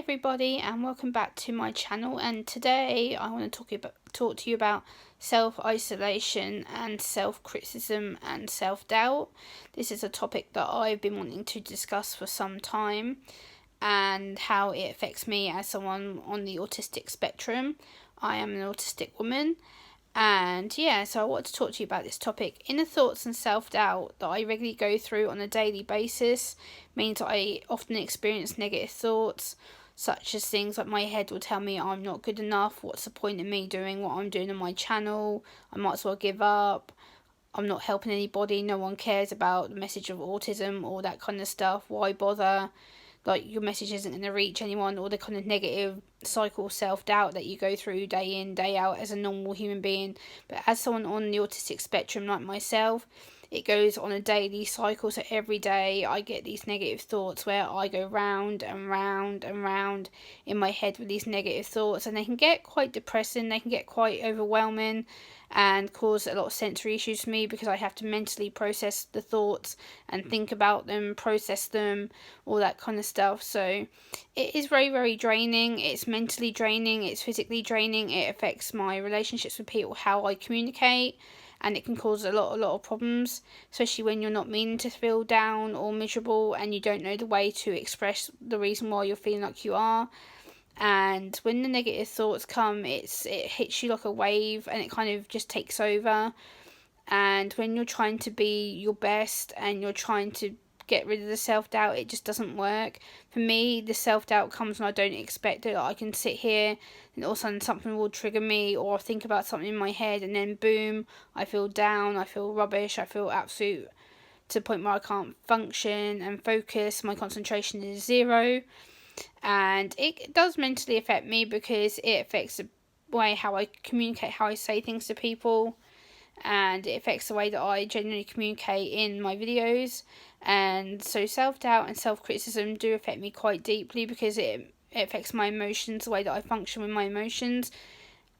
everybody, and welcome back to my channel. And today I want to talk to you about self-isolation and self-criticism and self-doubt. This is a topic that I've been wanting to discuss for some time, and how it affects me as someone on the autistic spectrum. I am an autistic woman. And so I want to talk to you about this topic. Inner thoughts and self-doubt that I regularly go through on a daily basis means I often experience negative thoughts, such as things like my head will tell me I'm not good enough, what's the point of me doing what I'm doing on my channel, I might as well give up, I'm not helping anybody, no one cares about the message of autism, all that kind of stuff, why bother? Like, your message isn't going to reach anyone, or the kind of negative cycle self-doubt that you go through day in, day out as a normal human being. But as someone on the autistic spectrum like myself, it goes on a daily cycle. So every day I get these negative thoughts where I go round and round and round in my head with these negative thoughts, and they can get quite depressing, they can get quite overwhelming and cause a lot of sensory issues for me, because I have to mentally process the thoughts and think about them, process them, all that kind of stuff. So it is very, very draining. It's mentally draining, it's physically draining, it affects my relationships with people, how I communicate, and it can cause a lot of problems, especially when you're not meaning to feel down or miserable and you don't know the way to express the reason why you're feeling like you are. And when the negative thoughts come, it hits you like a wave, and it kind of just takes over. And when you're trying to be your best and you're trying to get rid of the self-doubt, it just doesn't work. For me, the self-doubt comes when I don't expect it. I can sit here and all of a sudden something will trigger me, or I think about something in my head, and then boom, I feel down, I feel rubbish, I feel absolute, to the point where I can't function and focus, my concentration is zero. And it does mentally affect me, because it affects the way how I communicate, how I say things to people, and it affects the way that I genuinely communicate in my videos. And so self-doubt and self-criticism do affect me quite deeply, because it affects my emotions, the way that I function with my emotions.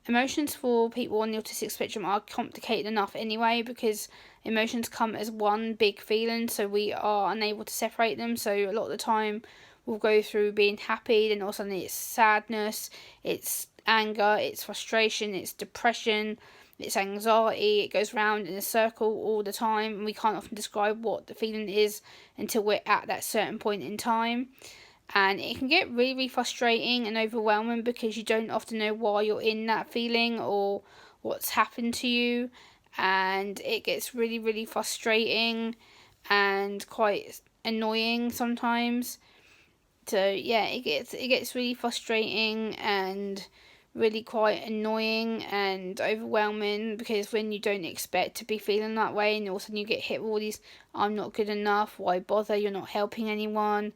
Emotions for people on the autistic spectrum are complicated enough anyway, because emotions come as one big feeling, so we are unable to separate them. So a lot of the time we'll go through being happy, then all of a sudden it's sadness, it's anger, it's frustration, it's depression, it's anxiety. It goes round in a circle all the time, and we can't often describe what the feeling is until we're at that certain point in time. And it can get really, really frustrating and overwhelming, because you don't often know why you're in that feeling or what's happened to you, and it gets really, really frustrating and quite annoying sometimes. So it gets really frustrating and really quite annoying and overwhelming, because when you don't expect to be feeling that way, and all of a sudden you get hit with all these, I'm not good enough, why bother, you're not helping anyone,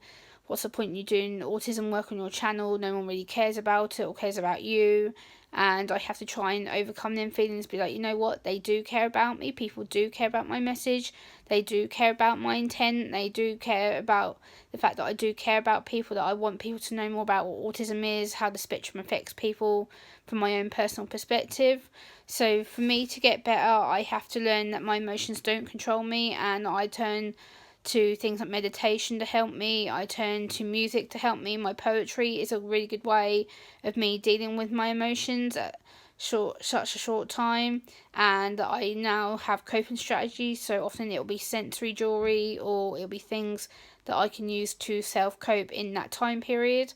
what's the point you doing autism work on your channel, no one really cares about it or cares about you. And I have to try and overcome them feelings, be like, you know what, they do care about me, people do care about my message, they do care about my intent, they do care about the fact that I do care about people, that I want people to know more about what autism is, how the spectrum affects people from my own personal perspective. So for me to get better, I have to learn that my emotions don't control me, and I turn to things like meditation to help me, I turn to music to help me. My poetry is a really good way of me dealing with my emotions at such a short time, and I now have coping strategies. So often it'll be sensory jewelry, or it'll be things that I can use to self-cope in that time period.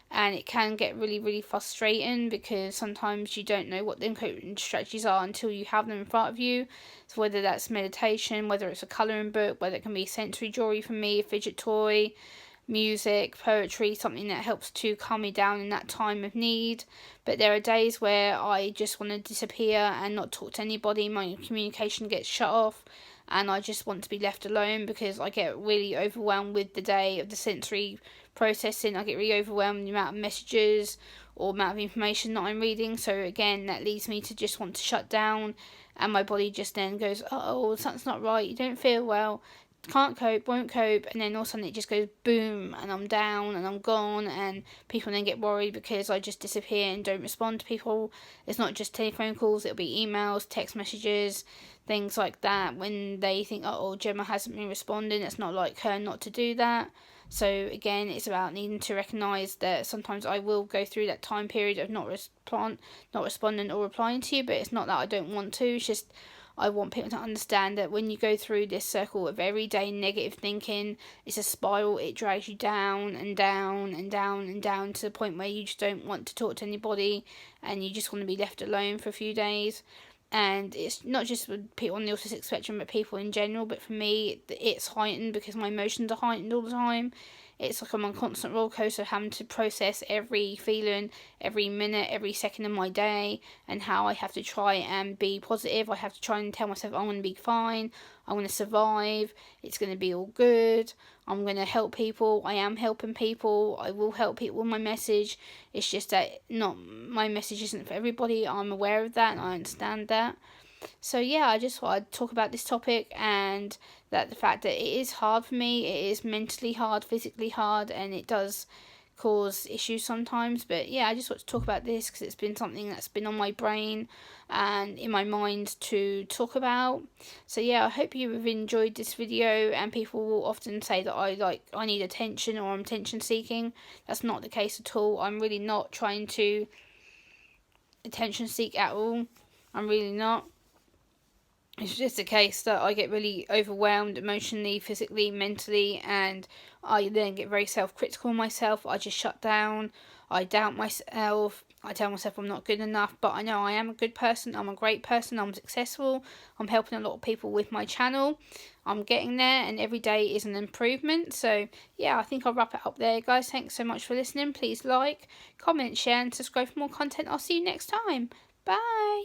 And it can get really, really frustrating, because sometimes you don't know what the coping strategies are until you have them in front of you. So whether that's meditation, whether it's a colouring book, whether it can be sensory jewelry for me, a fidget toy, music, poetry, something that helps to calm me down in that time of need. But there are days where I just want to disappear and not talk to anybody, my communication gets shut off, and I just want to be left alone, because I get really overwhelmed with the day of the sensory processing. I get really overwhelmed with the amount of messages or amount of information that I'm reading. So again, that leads me to just want to shut down, and my body just then goes, oh, something's not right, you don't feel well, can't cope, won't cope, and then all of a sudden it just goes boom, and I'm down and I'm gone, and people then get worried because I just disappear and don't respond to people. It's not just telephone calls, it'll be emails, text messages, things like that. When they think, oh, Gemma hasn't been responding, it's not like her not to do that. So again, it's about needing to recognise that sometimes I will go through that time period of not responding or replying to you, but it's not that I don't want to. It's just I want people to understand that when you go through this circle of everyday negative thinking, it's a spiral. It drags you down and down and down and down to the point where you just don't want to talk to anybody and you just want to be left alone for a few days. And it's not just with people on the autistic spectrum, but people in general. But for me, it's heightened because my emotions are heightened all the time. It's like I'm on a constant roller coaster, having to process every feeling, every minute, every second of my day, and how I have to try and be positive. I have to try and tell myself I'm going to be fine, I'm going to survive, it's going to be all good, I'm going to help people, I am helping people, I will help people with my message. It's just that my message isn't for everybody. I'm aware of that and I understand that. So yeah, I just thought I'd talk about this topic, and that the fact that it is hard for me, it is mentally hard, physically hard, and it does cause issues sometimes. But yeah, I just want to talk about this because it's been something that's been on my brain and in my mind to talk about. So yeah, I hope you have enjoyed this video. And people will often say that I need attention or I'm attention seeking. That's not the case at all. I'm really not trying to attention seek at all. I'm really not. It's just a case that I get really overwhelmed emotionally, physically, mentally, and I then get very self-critical of myself. I just shut down. I doubt myself. I tell myself I'm not good enough, but I know I am a good person. I'm a great person. I'm successful. I'm helping a lot of people with my channel. I'm getting there, and every day is an improvement. So yeah, I think I'll wrap it up there, guys. Thanks so much for listening. Please like, comment, share, and subscribe for more content. I'll see you next time. Bye.